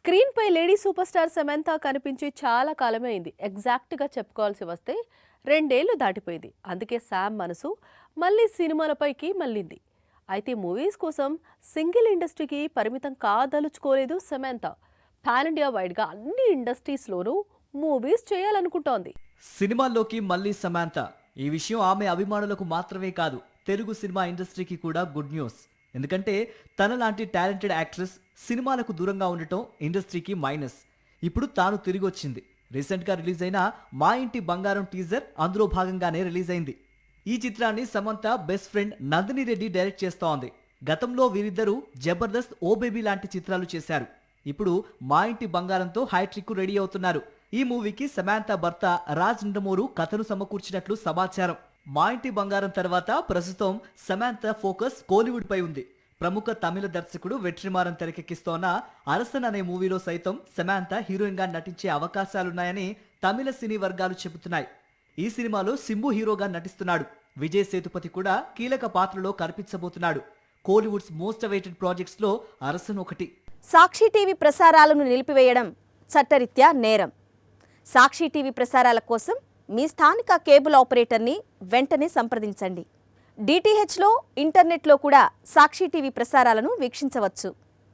Screen పై lady super star Samantha కనిపించి చాలా కాలమే అయింది. ఎగ్జాక్ట్గా చెప్పుకోవాల్సి వస్తే 2 ఏళ్లు దాటిపోయింది. అందుకే శామ్ మనసు మళ్ళీ సినిమాలపైకి మళ్ళింది. అయితే మూవీస్ కోసం సింగిల్ ఇండస్ట్రీకి పరిమితం కాదలుచుకోలేదు సమంత. పాన్ ఇండియా వైడ్గా అన్ని ఇండస్ట్రీస్లోనూ మూవీస్ చేయాలనుకుంటోంది. సినిమాల్లోకి మళ్ళీ సమాంత. ఈ విషయం ఆమె అభిమానులకు మాత్రమే కాదు, తెలుగు సినిమా ఇండస్ట్రీకి కూడా గుడ్ న్యూస్. ఎందుకంటే తనలాంటి టాలెంటెడ్ యాక్ట్రెస్ సినిమాలకు దూరంగా ఉండటం ఇండస్ట్రీకి మైనస్. ఇప్పుడు తాను తిరిగి వచ్చింది. రీసెంట్గా రిలీజ్ అయిన మా ఇంటి బంగారం టీజర్ అందులో భాగంగానే రిలీజ్ అయింది. ఈ చిత్రాన్ని Samantha best friend Nandini Reddy direct చేస్తోంది. గతంలో వీరిద్దరూ జబర్దస్త్, ఓ బేబీ లాంటి చిత్రాలు చేశారు. ఇప్పుడు మా ఇంటి బంగారంతో హైట్రిక్ రెడీ అవుతున్నారు. ఈ మూవీకి సమంత భర్త రాజ్ నందమూరి కథను సమకూర్చినట్లు సమాచారం. మా ఇంటి బంగారం తర్వాత ప్రస్తుతం సమంత ఫోకస్ కోలీవుడ్ పై ఉంది. ప్రముఖ తమిళ దర్శకుడు వెట్రిమారన్ తెరకెక్కిస్తోన్న అరసన్ అనే మూవీలో సైతం సమంత హీరోయిన్ గా నటించే అవకాశాలున్నాయని తమిళ సినీ వర్గాలు చెబుతున్నాయి. ఈ సినిమాలో సింబు హీరోగా నటిస్తున్నాడు. విజయ్ సేతుపతి కూడా కీలక పాత్రలో కనిపించబోతున్నాడు. కోలీవుడ్స్ మోస్ట్ అవైటెడ్ ప్రాజెక్ట్స్ లో అరసన్ ఒకటి. సాక్షి టీవీ ప్రసారాలను నిలిపివేయడం చట్టరీత్యా నేరం. సాక్షి టీవీ ప్రసారాల కోసం మీ స్థానిక కేబుల్ ఆపరేటర్ని వెంటనే సంప్రదించండి. డిటిహెచ్లో, ఇంటర్నెట్లో కూడా సాక్షి టీవీ ప్రసారాలను వీక్షించవచ్చు.